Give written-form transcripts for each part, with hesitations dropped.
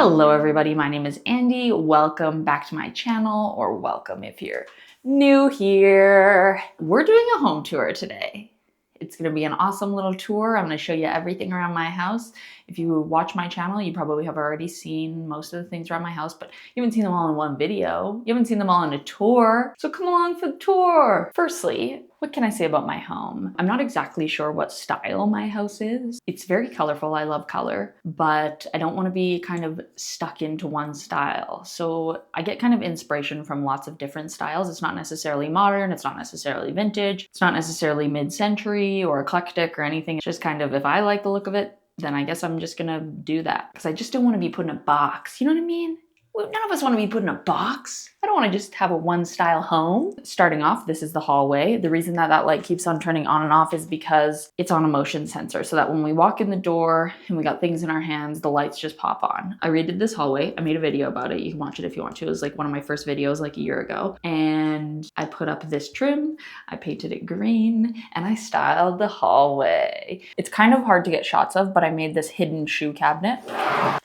Hello everybody, my name is Andy. Welcome back to my channel, or welcome if you're new here. We're doing a home tour today. It's gonna be an awesome little tour. I'm gonna show you everything around my house. If you watch my channel, you probably have already seen most of the things around my house, but you haven't seen them all in one video. You haven't seen them all in a tour, so come along for the tour. Firstly, what can I say about my home? I'm not exactly sure what style my house is. It's very colorful, I love color, but I don't want to be kind of stuck into one style. So I get kind of inspiration from lots of different styles. It's not necessarily modern, it's not necessarily vintage, it's not necessarily mid-century or eclectic or anything. It's just kind of, if I like the look of it, then I guess I'm just gonna do that. Because I just don't want to be put in a box, you know what I mean? None of us want to be put in a box. I don't want to just have a one style home. Starting off, this is the hallway. The reason that that light keeps on turning on and off is because it's on a motion sensor, so that when we walk in the door and we got things in our hands, the lights just pop on. I redid this hallway. I made a video about it. You can watch it if you want to. It was like one of my first videos like a year ago. And I put up this trim, I painted it green, and I styled the hallway. It's kind of hard to get shots of, but I made this hidden shoe cabinet.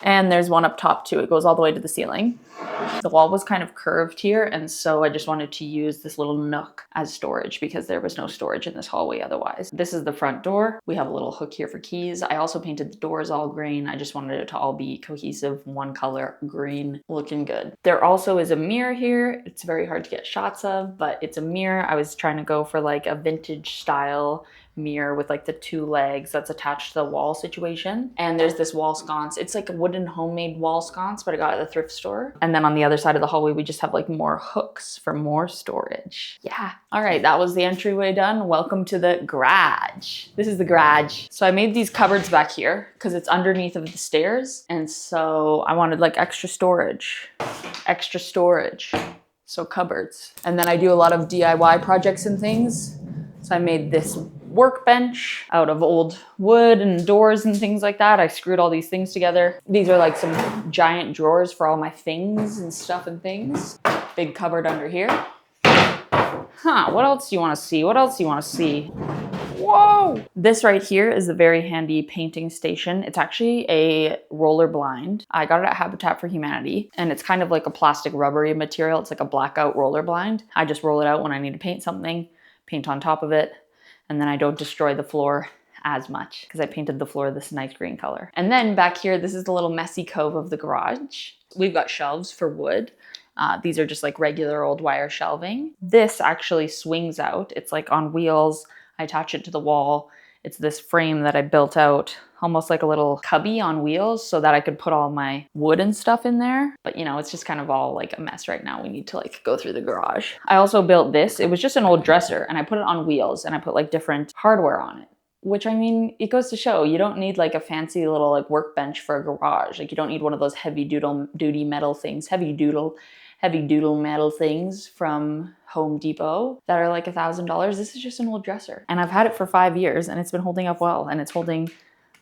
And there's one up top too. It goes all the way to the ceiling. The wall was kind of curved here, and so I just wanted to use this little nook as storage because there was no storage in this hallway otherwise. This is the front door. We have a little hook here for keys. I also painted the doors all green. I just wanted it to all be cohesive, one color, green, looking good. There also is a mirror here. It's very hard to get shots of, but it's a mirror. I was trying to go for like a vintage style mirror with like the two legs that's attached to the wall situation. And there's this wall sconce. It's like a wooden homemade wall sconce, but I got it at the thrift store. And then on the other side of the hallway, we just have like more hooks for more storage. Yeah. All right, that was the entryway done. Welcome to the garage. This is the garage. So I made these cupboards back here because it's underneath of the stairs. And so I wanted like extra storage. So cupboards. And then I do a lot of DIY projects and things. So I made this workbench out of old wood and doors and things like that. I screwed all these things together. These are like some giant drawers for all my things and stuff and things. Big cupboard under here. What else do you want to see? Whoa! This right here is a very handy painting station. It's actually a roller blind. I got it at Habitat for Humanity, and it's kind of like a plastic rubbery material. It's like a blackout roller blind. I just roll it out when I need to paint something, paint on top of it, and then I don't destroy the floor as much because I painted the floor this nice green color. And then back here, this is the little messy cove of the garage. We've got shelves for wood. These are just like regular old wire shelving. This actually swings out. It's like on wheels. I attach it to the wall. It's this frame that I built out, almost like a little cubby on wheels so that I could put all my wood and stuff in there. But you know, it's just kind of all like a mess right now. We need to like go through the garage. I also built this. It was just an old dresser and I put it on wheels and I put like different hardware on it. Which, I mean, it goes to show you don't need like a fancy little like workbench for a garage. Like you don't need one of those heavy duty metal things, heavy duty metal things from Home Depot that are like $1,000. This is just an old dresser. And I've had it for 5 years and it's been holding up well, and it's holding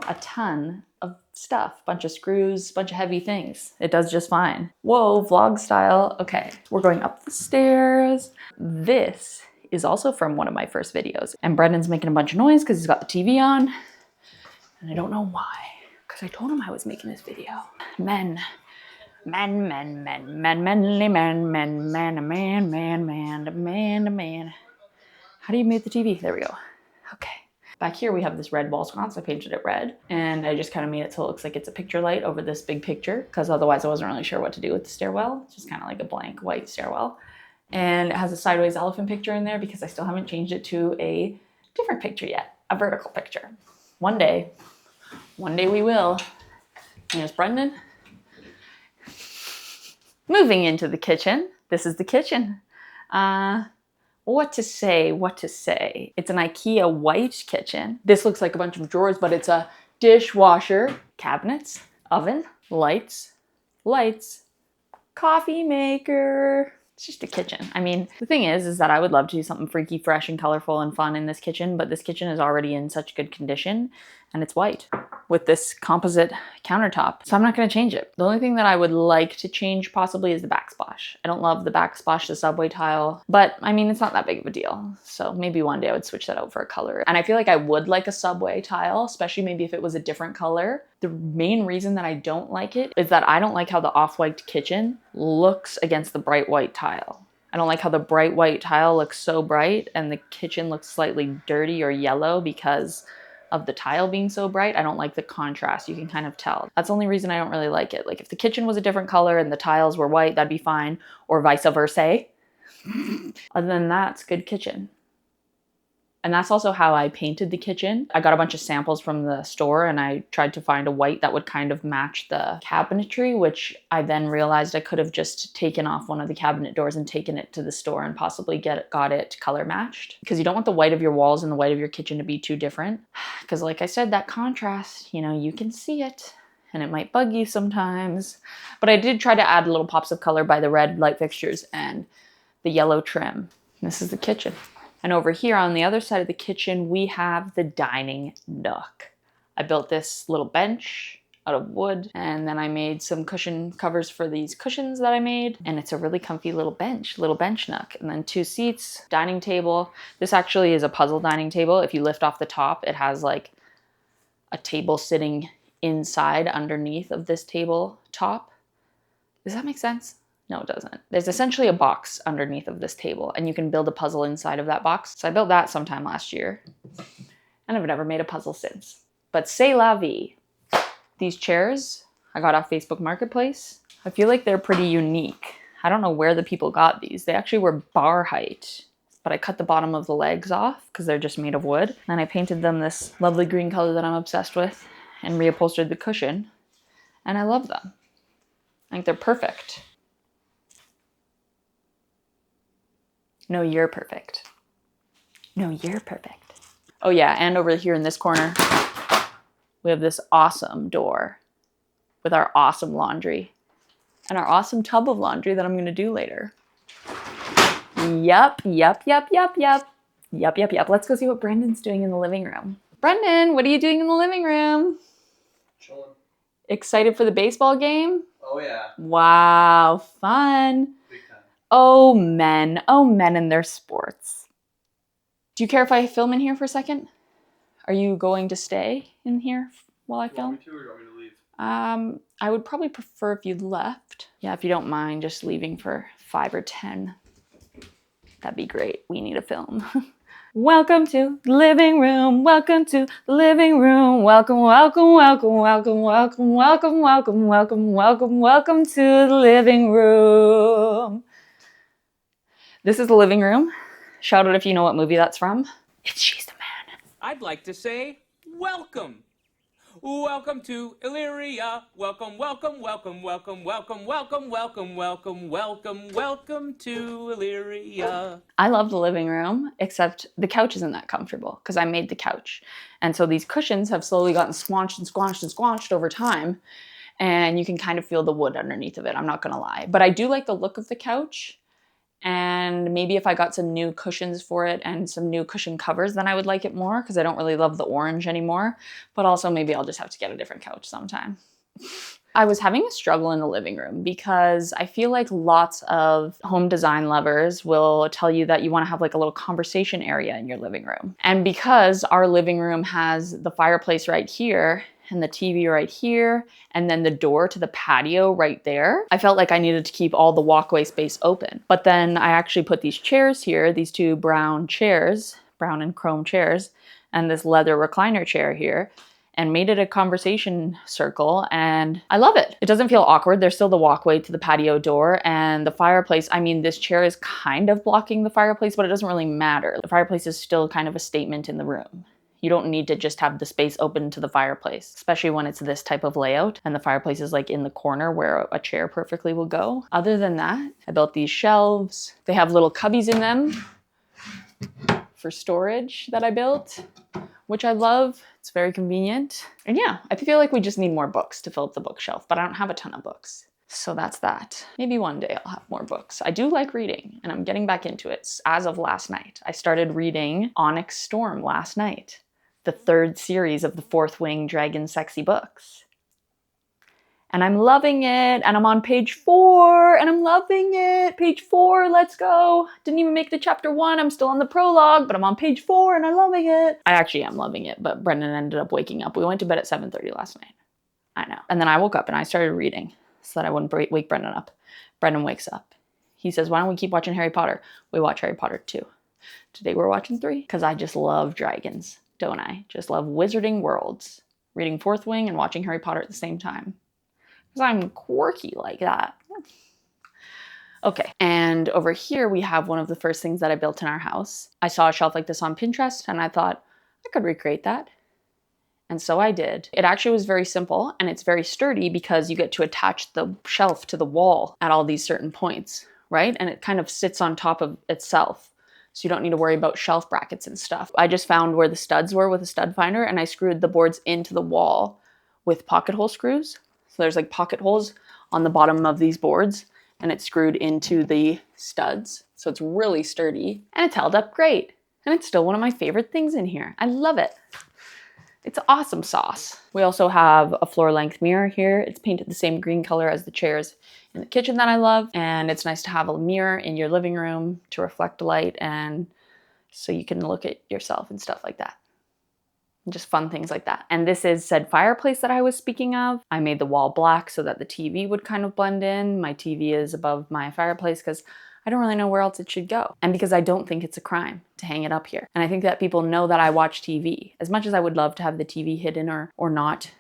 a ton of stuff, bunch of screws, bunch of heavy things. It does just fine. Whoa, vlog style. Okay, we're going up the stairs. This is also from one of my first videos. And Brendan's making a bunch of noise because he's got the TV on. And I don't know why, because I told him I was making this video. Men. How do you mute the TV? There we go. Okay. Back here we have this red wall sconce. I painted it red, and I just kind of made it so it looks like it's a picture light over this big picture, because otherwise I wasn't really sure what to do with the stairwell. It's just kind of like a blank white stairwell. And it has a sideways elephant picture in there because I still haven't changed it to a different picture yet, a vertical picture. One day we will. Here's Brendan. Moving into the kitchen. This is the kitchen. What to say? It's an IKEA white kitchen. This looks like a bunch of drawers, but it's a dishwasher, cabinets, oven, lights, coffee maker. It's just a kitchen. I mean, the thing is that I would love to do something freaky, fresh, and colorful and fun in this kitchen, but this kitchen is already in such good condition. and it's white with this composite countertop. So I'm not gonna change it. The only thing that I would like to change possibly is the backsplash. I don't love the backsplash, the subway tile, but I mean, it's not that big of a deal. So maybe one day I would switch that out for a color. And I feel like I would like a subway tile, especially maybe if it was a different color. The main reason that I don't like it is that I don't like how the off-white kitchen looks against the bright white tile. I don't like how the bright white tile looks so bright and the kitchen looks slightly dirty or yellow because of the tile being so bright. I don't like the contrast. You can kind of tell. That's the only reason I don't really like it. Like if the kitchen was a different color and the tiles were white, that'd be fine, or vice versa. Other than that, it's a good kitchen. And that's also how I painted the kitchen. I got a bunch of samples from the store and I tried to find a white that would kind of match the cabinetry, which I then realized I could have just taken off one of the cabinet doors and taken it to the store and possibly got it color matched. Because you don't want the white of your walls and the white of your kitchen to be too different. Because like I said, that contrast, you know, you can see it and it might bug you sometimes. But I did try to add little pops of color by the red light fixtures and the yellow trim. This is the kitchen. And over here on the other side of the kitchen, we have the dining nook. I built this little bench out of wood, and then I made some cushion covers for these cushions that I made. And it's a really comfy little bench nook. And then 2 seats, dining table. This actually is a puzzle dining table. If you lift off the top, it has like a table sitting inside underneath of this table top. Does that make sense? No, it doesn't. There's essentially a box underneath of this table and you can build a puzzle inside of that box. So I built that sometime last year and I've never made a puzzle since. But c'est la vie. These chairs I got off Facebook Marketplace. I feel like they're pretty unique. I don't know where the people got these. They actually were bar height, but I cut the bottom of the legs off because they're just made of wood. And I painted them this lovely green color that I'm obsessed with and reupholstered the cushion. And I love them. I think they're perfect. No, you're perfect. No, you're perfect. Oh yeah, and over here in this corner, we have this awesome door with our awesome laundry and our awesome tub of laundry that I'm gonna do later. Yup. Let's go see what Brendan's doing in the living room. Brendan, what are you doing in the living room? Chilling. Excited for the baseball game? Oh yeah. Wow, fun. Big time. Oh men and their sports. Do you care if I film in here for a second? Are you going to stay in here while I film? Do you want me to, or do you want me to leave? I would probably prefer if you left. Yeah, if you don't mind just leaving for 5 or 10. That'd be great. We need a film. Welcome to the living room. Welcome to the living room. Welcome to the living room. This is the living room. Shout out if you know what movie that's from. It's She's the Man. I'd like to say welcome. Welcome to Illyria. Welcome to Illyria. I love the living room, except the couch isn't that comfortable because I made the couch. And so these cushions have slowly gotten squanched over time. And you can kind of feel the wood underneath of it, I'm not gonna lie. But I do like the look of the couch. And maybe if I got some new cushions for it and some new cushion covers, then I would like it more because I don't really love the orange anymore. But also maybe I'll just have to get a different couch sometime. I was having a struggle in the living room because I feel like lots of home design lovers will tell you that you want to have like a little conversation area in your living room. And because our living room has the fireplace right here and the TV right here, and then the door to the patio right there, I felt like I needed to keep all the walkway space open. But then I actually put these chairs here, these 2 brown chairs, brown and chrome chairs, and this leather recliner chair here, and made it a conversation circle, and I love it. It doesn't feel awkward. There's still the walkway to the patio door, and the fireplace, I mean, this chair is kind of blocking the fireplace, but it doesn't really matter. The fireplace is still kind of a statement in the room. You don't need to just have the space open to the fireplace, especially when it's this type of layout and the fireplace is like in the corner where a chair perfectly will go. Other than that, I built these shelves. They have little cubbies in them for storage that I built, which I love. It's very convenient. And yeah, I feel like we just need more books to fill up the bookshelf, but I don't have a ton of books. So that's that. Maybe one day I'll have more books. I do like reading and I'm getting back into it as of last night. I started reading Onyx Storm last night. the 3rd series of the 4th Wing Dragon Sexy books. And I'm loving it, and I'm on page 4, and I'm loving it. Page 4, let's go. Didn't even make it to chapter 1, I'm still on the prologue, but I'm on page 4, and I'm loving it. I actually am loving it, but Brendan ended up waking up. We went to bed at 7:30 last night. I know. And then I woke up and I started reading so that I wouldn't wake Brendan up. Brendan wakes up. He says, why don't we keep watching Harry Potter? We watch Harry Potter 2. Today we're watching 3, because I just love dragons, don't I? Just love wizarding worlds, reading 4th Wing and watching Harry Potter at the same time. Because I'm quirky like that. Okay, and over here we have one of the first things that I built in our house. I saw a shelf like this on Pinterest and I thought, I could recreate that. And so I did. It actually was very simple and it's very sturdy because you get to attach the shelf to the wall at all these certain points, right? And it kind of sits on top of itself. So you don't need to worry about shelf brackets and stuff. I just found where the studs were with a stud finder and I screwed the boards into the wall with pocket hole screws. So there's like pocket holes on the bottom of these boards and it's screwed into the studs. So it's really sturdy and it's held up great. And it's still one of my favorite things in here. I love it. It's awesome sauce. We also have a floor length mirror here. It's painted the same green color as the chairs in the kitchen that I love. And it's nice to have a mirror in your living room to reflect light and so you can look at yourself and stuff like that. Just fun things like that. And this is said fireplace that I was speaking of. I made the wall black so that the TV would kind of blend in. My TV is above my fireplace because I don't really know where else it should go. And because I don't think it's a crime to hang it up here. And I think that people know that I watch TV. As much as I would love to have the TV hidden or not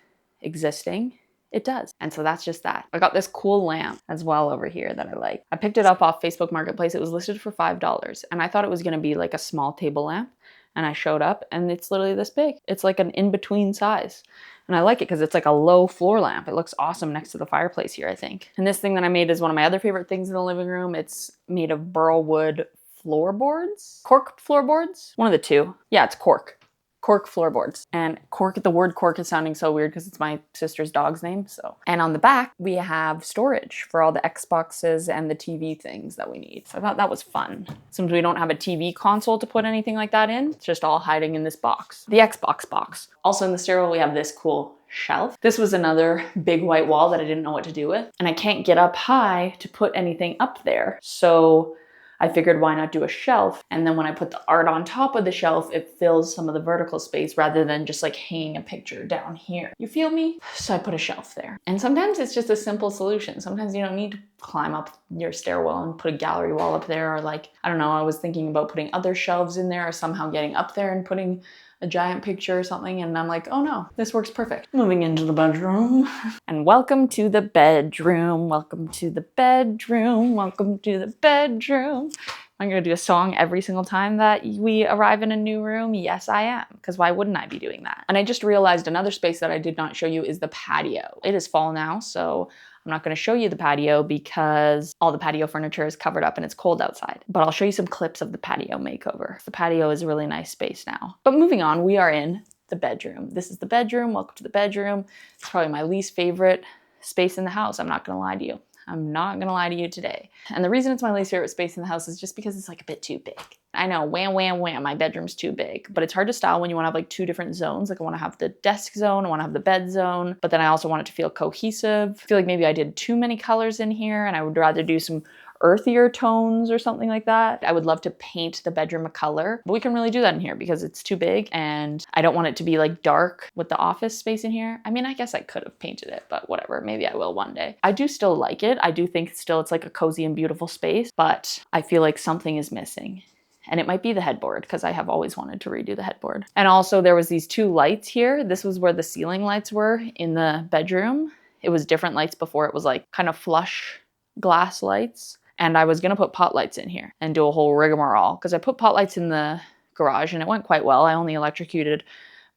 existing, it does. And so that's just that. I got this cool lamp as well over here that I like. I picked it up off Facebook Marketplace. It was listed for $5 and I thought it was gonna be like a small table lamp. And I showed up and it's literally this big. It's like an in-between size. And I like it because it's like a low floor lamp. It looks awesome next to the fireplace here, I think. And this thing that I made is one of my other favorite things in the living room. It's made of burl wood floorboards. Cork floorboards? One of the two. Yeah, it's cork. Cork floorboards. And cork, the word cork is sounding so weird because it's my sister's dog's name, so. And on the back, we have storage for all the Xboxes and the TV things that we need. So I thought that was fun. Since we don't have a TV console to put anything like that in, it's just all hiding in this box. The Xbox box. Also in the stairwell, we have this cool shelf. This was another big white wall that I didn't know what to do with. And I can't get up high to put anything up there. So I figured why not do a shelf? And then when I put the art on top of the shelf, it fills some of the vertical space rather than just like hanging a picture down here. You feel me? So I put a shelf there. And sometimes it's just a simple solution. Sometimes you don't need to climb up your stairwell and put a gallery wall up there or like, I don't know, I was thinking about putting other shelves in there or somehow getting up there and putting a giant picture or something, and I'm like, oh no, this works perfect. Moving into the bedroom. And welcome to the bedroom. Welcome to the bedroom. Welcome to the bedroom. I'm gonna do a song every single time that we arrive in a new room. Yes, I am, because why wouldn't I be doing that? And I just realized another space that I did not show you is the patio. It is fall now, so I'm not gonna show you the patio because all the patio furniture is covered up and it's cold outside. But I'll show you some clips of the patio makeover. The patio is a really nice space now. But moving on, we are in the bedroom. This is the bedroom. Welcome to the bedroom. It's probably my least favorite space in the house. I'm not gonna lie to you. I'm not gonna lie to you today. And the reason it's my least favorite space in the house is just because it's like a bit too big. I know, wham, wham, wham, my bedroom's too big, but it's hard to style when you wanna have like 2 different zones. Like I wanna have the desk zone, I wanna have the bed zone, but then I also want it to feel cohesive. I feel like maybe I did too many colors in here and I would rather do some earthier tones or something like that. I would love to paint the bedroom a color, but we can really do that in here because it's too big and I don't want it to be like dark with the office space in here. I mean, I guess I could have painted it, but whatever, maybe I will one day. I do still like it. I do think still it's like a cozy and beautiful space, but I feel like something is missing. And it might be the headboard because I have always wanted to redo the headboard. And also there was these 2 lights here. This was where the ceiling lights were in the bedroom. It was different lights before. It was like kind of flush glass lights. And I was gonna put pot lights in here and do a whole rigmarole because I put pot lights in the garage and it went quite well. I only electrocuted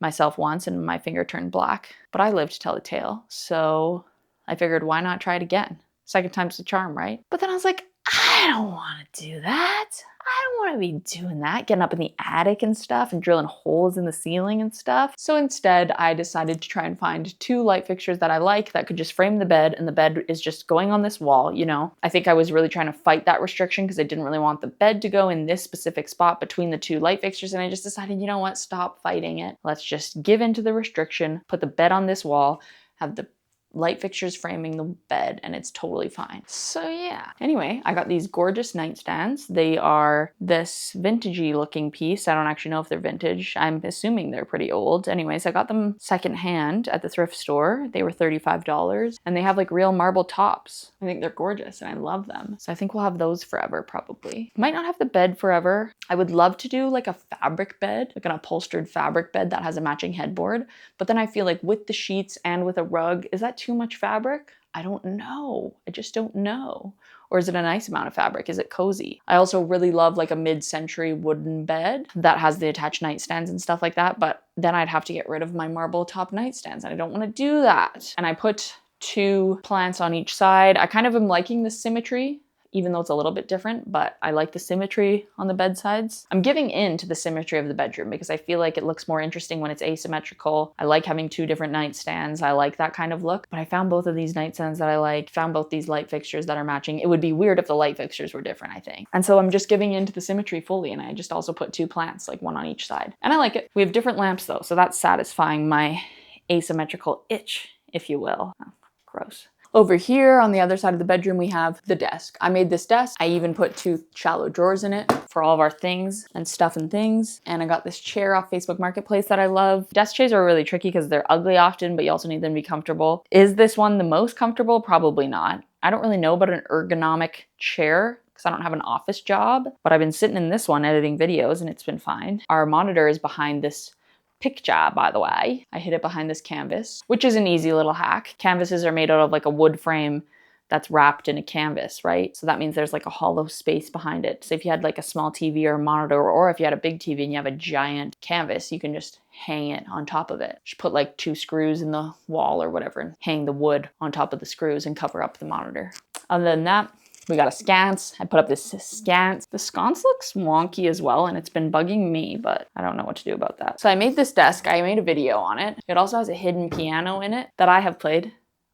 myself once and my finger turned black, but I lived to tell the tale. So I figured why not try it again? Second time's the charm, right? But then I was like, I I don't want to do that. I don't want to be doing that, getting up in the attic and stuff and drilling holes in the ceiling and stuff. So instead, I decided to try and find 2 light fixtures that I like that could just frame the bed, and the bed is just going on this wall, you know. I think I was really trying to fight that restriction because I didn't really want the bed to go in this specific spot between the 2 light fixtures, and I just decided, you know what, stop fighting it. Let's just give in to the restriction, put the bed on this wall, have the light fixtures framing the bed, and it's totally fine. So yeah. Anyway, I got these gorgeous nightstands. They are this vintagey looking piece. I don't actually know if they're vintage. I'm assuming they're pretty old. Anyways, I got them secondhand at the thrift store. They were $35, and they have like real marble tops. I think they're gorgeous, and I love them. So I think we'll have those forever, probably. Might not have the bed forever. I would love to do like a fabric bed, like an upholstered fabric bed that has a matching headboard. But then I feel like with the sheets and with a rug, is that too much fabric? I don't know. I just don't know. Or is it a nice amount of fabric? Is it cozy? I also really love like a mid-century wooden bed that has the attached nightstands and stuff like that, but then I'd have to get rid of my marble top nightstands, and I don't want to do that. And I put 2 plants on each side. I kind of am liking the symmetry, even though it's a little bit different, but I like the symmetry on the bedsides. I'm giving in to the symmetry of the bedroom because I feel like it looks more interesting when it's asymmetrical. I like having 2 different nightstands. I like that kind of look, but I found both of these nightstands that I like, found both these light fixtures that are matching. It would be weird if the light fixtures were different, I think. And so I'm just giving in to the symmetry fully, and I just also put 2 plants, like 1 on each side. And I like it. We have different lamps though, so that's satisfying my asymmetrical itch, if you will. Oh, gross. Over here on the other side of the bedroom, we have the desk. I made this desk. I even put 2 shallow drawers in it for all of our things and stuff and things. And I got this chair off Facebook Marketplace that I love. Desk chairs are really tricky because they're ugly often, but you also need them to be comfortable. Is this one the most comfortable? Probably not. I don't really know about an ergonomic chair because I don't have an office job, but I've been sitting in this one editing videos and it's been fine. Our monitor is behind this picture, by the way. I hid it behind this canvas, which is an easy little hack. Canvases are made out of like a wood frame that's wrapped in a canvas, right? So that means there's like a hollow space behind it. So if you had like a small TV or a monitor, or if you had a big TV and you have a giant canvas, you can just hang it on top of it. Just put like 2 screws in the wall or whatever and hang the wood on top of the screws and cover up the monitor. Other than that, we got a sconce. I put up this sconce. The sconce looks wonky as well, and it's been bugging me, but I don't know what to do about that. So I made this desk. I made a video on it. It also has a hidden piano in it that I have played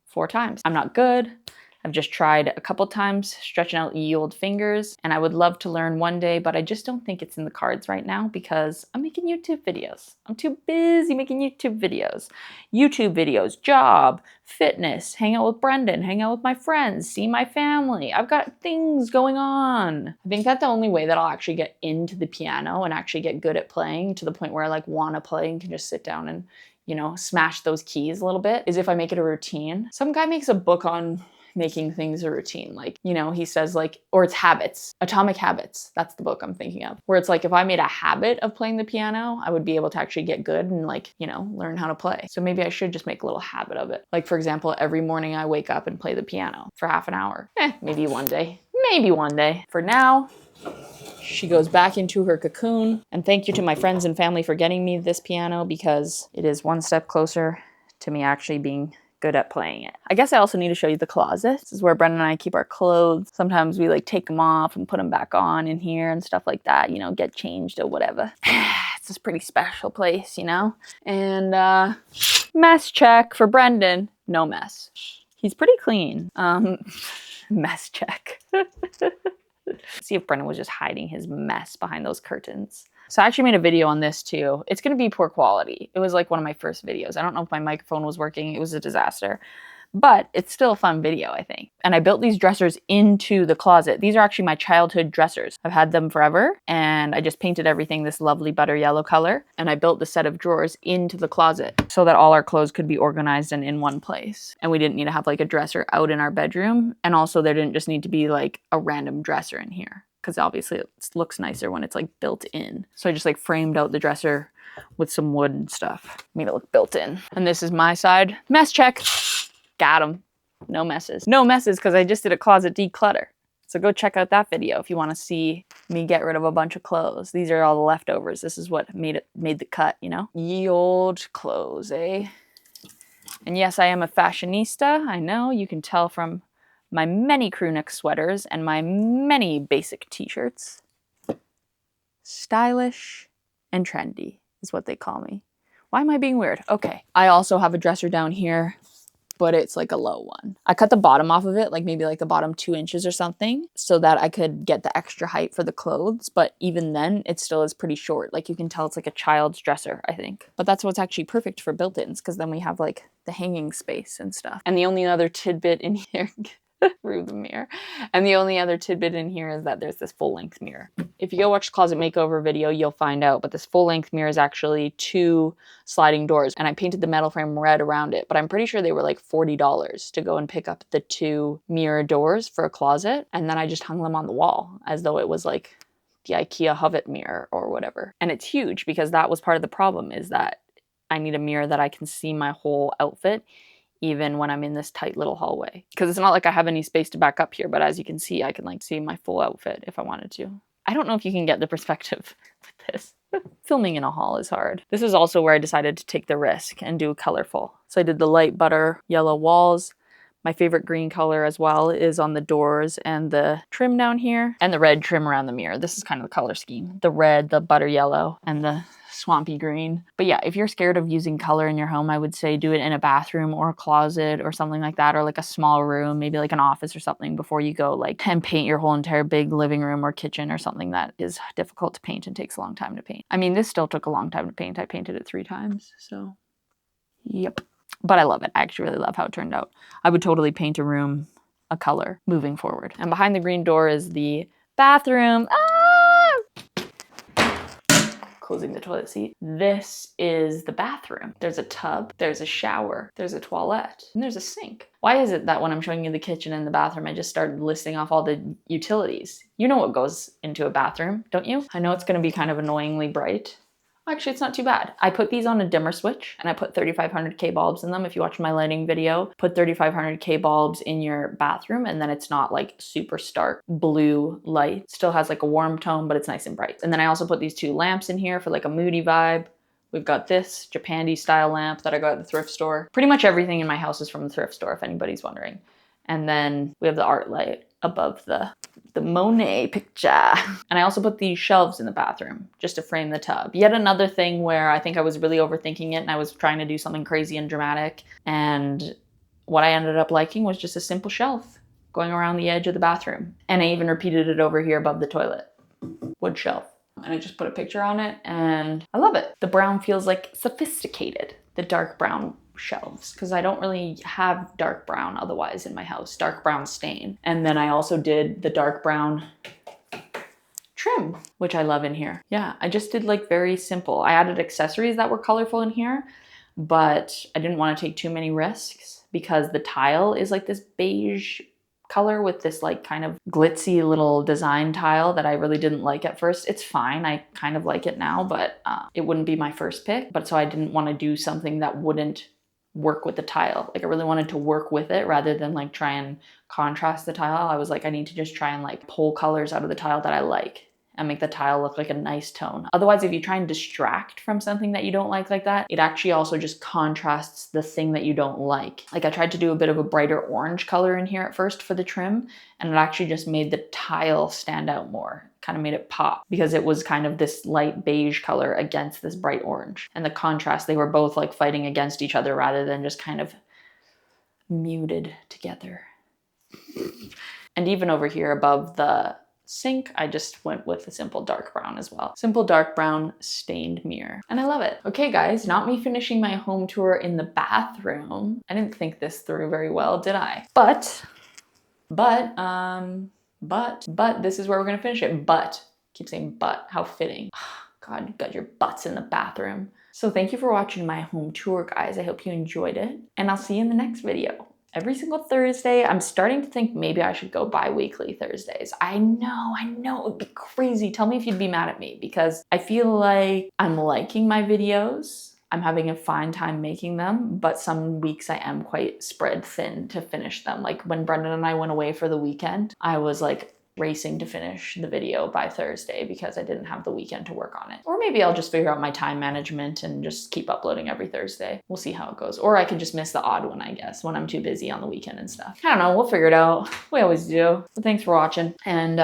4 times. I'm not good. I've just tried a couple times, stretching out ye old fingers, and I would love to learn one day, but I just don't think it's in the cards right now because I'm making YouTube videos. I'm too busy making YouTube videos. YouTube videos, job, fitness, hang out with Brendan, hang out with my friends, see my family. I've got things going on. I think that's the only way that I'll actually get into the piano and actually get good at playing to the point where I like want to play and can just sit down and, you know, smash those keys a little bit, is if I make it a routine. Some guy makes a book on making things a routine. Like, you know, he says like, or it's habits, Atomic Habits. That's the book I'm thinking of, where it's like, if I made a habit of playing the piano, I would be able to actually get good and like, you know, learn how to play. So maybe I should just make a little habit of it. Like, for example, every morning I wake up and play the piano for half an hour. Maybe one day. Maybe one day. For now, she goes back into her cocoon. And thank you to my friends and family for getting me this piano because it is one step closer to me actually being good at playing it. I guess I also need to show you the closet. This is where Brendan and I keep our clothes. Sometimes we like take them off and put them back on in here and stuff like that, you know, get changed or whatever. It's this pretty special place, you know? And mess check for Brendan. No mess. He's pretty clean. Mess check. See if Brendan was just hiding his mess behind those curtains. So I actually made a video on this too. It's going to be poor quality. It was like one of my first videos. I don't know if my microphone was working. It was a disaster. But it's still a fun video, I think. And I built these dressers into the closet. These are actually my childhood dressers. I've had them forever. And I just painted everything this lovely butter yellow color. And I built the set of drawers into the closet so that all our clothes could be organized and in one place. And we didn't need to have like a dresser out in our bedroom. And also there didn't just need to be like a random dresser in here, because obviously it looks nicer when it's like built in. So I just like framed out the dresser with some wood and stuff. Made it look built in. And this is my side. Mess check. Got 'em. No messes. No messes because I just did a closet declutter. So go check out that video if you want to see me get rid of a bunch of clothes. These are all the leftovers. This is what made the cut, you know? Ye old clothes, eh? And yes, I am a fashionista. I know, you can tell from my many crew neck sweaters and my many basic t-shirts. Stylish and trendy is what they call me. Why am I being weird? Okay. I also have a dresser down here, but it's like a low one. I cut the bottom off of it, like maybe like the bottom 2 inches or something, so that I could get the extra height for the clothes. But even then, it still is pretty short. Like you can tell it's like a child's dresser, I think. But that's what's actually perfect for built-ins, because then we have like the hanging space and stuff. And the only other tidbit in here, through the mirror, and the only other tidbit in here is that there's this full-length mirror. If you go watch the closet makeover video, you'll find out, but this full-length mirror is actually 2 sliding doors, and I painted the metal frame red around it, but I'm pretty sure they were like $40 to go and pick up the 2 mirror doors for a closet, and then I just hung them on the wall as though it was like the IKEA Hovet mirror or whatever. And it's huge because that was part of the problem, is that I need a mirror that I can see my whole outfit even when I'm in this tight little hallway. Because it's not like I have any space to back up here, but as you can see, I can like see my full outfit if I wanted to. I don't know if you can get the perspective with this. Filming in a hall is hard. This is also where I decided to take the risk and do colorful. So I did the light butter yellow walls. My favorite green color as well is on the doors and the trim down here, and the red trim around the mirror. This is kind of the color scheme. The red, the butter yellow, and the swampy green. But yeah, if you're scared of using color in your home, I would say do it in a bathroom or a closet or something like that, or like a small room, maybe like an office or something, before you go like and paint your whole entire big living room or kitchen or something that is difficult to paint and takes a long time to paint. I mean, this still took a long time to paint. I painted it 3 times, so yep. But I love it. I actually really love how it turned out. I would totally paint a room a color moving forward. And behind the green door is the bathroom. Closing the toilet seat. This is the bathroom. There's a tub, there's a shower, there's a toilet, and there's a sink. Why is it that when I'm showing you the kitchen and the bathroom, I just started listing off all the utilities? You know what goes into a bathroom, don't you? I know it's gonna be kind of annoyingly bright. Actually, it's not too bad. I put these on a dimmer switch and I put 3500K bulbs in them. If you watch my lighting video, put 3500K bulbs in your bathroom and then it's not like super stark blue light. Still has like a warm tone, but it's nice and bright. And then I also put these 2 lamps in here for like a moody vibe. We've got this Japandi style lamp that I got at the thrift store. Pretty much everything in my house is from the thrift store, if anybody's wondering. And then we have the art light above the Monet picture. And I also put these shelves in the bathroom just to frame the tub. Yet another thing where I think I was really overthinking it and I was trying to do something crazy and dramatic. And what I ended up liking was just a simple shelf going around the edge of the bathroom. And I even repeated it over here above the toilet. Wood shelf. And I just put a picture on it and I love it. The brown feels like sophisticated. The dark brown shelves, because I don't really have dark brown otherwise in my house, dark brown stain. And then I also did the dark brown trim, which I love in here. Yeah, I just did like very simple. I added accessories that were colorful in here, but I didn't want to take too many risks because the tile is like this beige color with this like kind of glitzy little design tile that I really didn't like at first. It's fine, I kind of like it now, but it wouldn't be my first pick. But so I didn't want to do something that wouldn't work with the tile. Like I really wanted to work with it rather than like try and contrast the tile. I was like, I need to just try and like pull colors out of the tile that I like and make the tile look like a nice tone. Otherwise, if you try and distract from something that you don't like that, it actually also just contrasts the thing that you don't like. Like I tried to do a bit of a brighter orange color in here at first for the trim, and it actually just made the tile stand out more. Kind of made it pop because it was kind of this light beige color against this bright orange. And the contrast, they were both like fighting against each other rather than just kind of muted together. And even over here above the sink, I just went with a simple dark brown as well. Simple dark brown stained mirror. And I love it. Okay guys, not me finishing my home tour in the bathroom. I didn't think this through very well, did I? But this is where we're gonna finish it. But, keep saying but, how fitting. God, you got your butts in the bathroom. So thank you for watching my home tour, guys. I hope you enjoyed it. And I'll see you in the next video. Every single Thursday. I'm starting to think maybe I should go bi-weekly Thursdays. I know, it would be crazy. Tell me if you'd be mad at me because I feel like I'm liking my videos. I'm having a fine time making them, but some weeks I am quite spread thin to finish them. Like when Brendan and I went away for the weekend, I was like racing to finish the video by Thursday because I didn't have the weekend to work on it. Or maybe I'll just figure out my time management and just keep uploading every Thursday. We'll see how it goes. Or I could just miss the odd one, I guess, when I'm too busy on the weekend and stuff. I don't know, we'll figure it out. We always do. But thanks for watching. And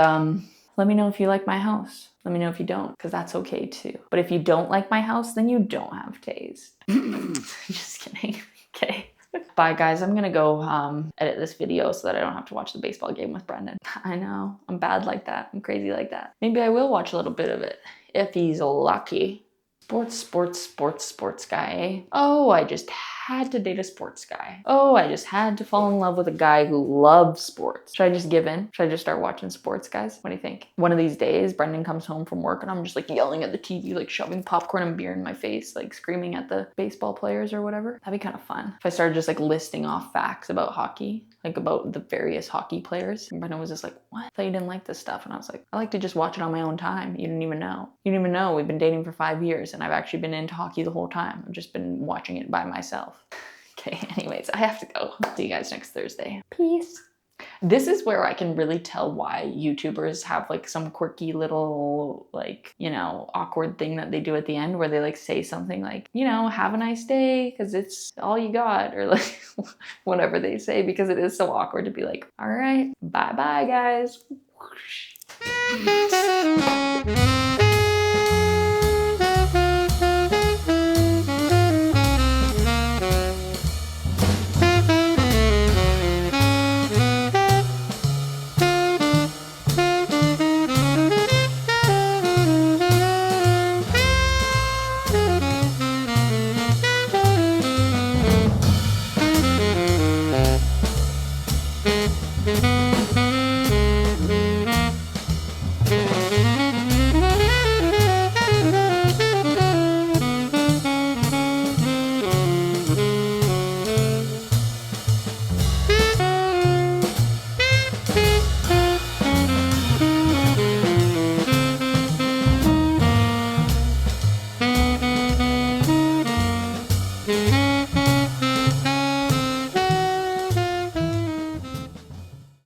let me know if you like my house. Let me know if you don't, because that's okay too. But if you don't like my house, then you don't have taste. Just kidding. Okay. Bye guys, I'm gonna go edit this video so that I don't have to watch the baseball game with Brendan. I know, I'm bad like that. I'm crazy like that. Maybe I will watch a little bit of it, if he's lucky. Sports guy, eh? Oh, I just had to date a sports guy. Oh, I just had to fall in love with a guy who loves sports. Should I just give in? Should I just start watching sports, guys? What do you think? One of these days, Brendan comes home from work and I'm just like yelling at the TV, like shoving popcorn and beer in my face, like screaming at the baseball players or whatever. That'd be kind of fun. If I started just like listing off facts about hockey, like about the various hockey players. And Brendan was just like, what? I thought you didn't like this stuff. And I was like, I like to just watch it on my own time. You didn't even know. You didn't even know we've been dating for 5 years and I've actually been into hockey the whole time. I've just been watching it by myself. Okay, anyways, I have to go. See you guys next Thursday. Peace. This is where I can really tell why YouTubers have like some quirky little like, you know, awkward thing that they do at the end where they like say something like, you know, have a nice day because it's all you got, or like whatever they say, because it is so awkward to be like, all right, bye guys. Whoosh.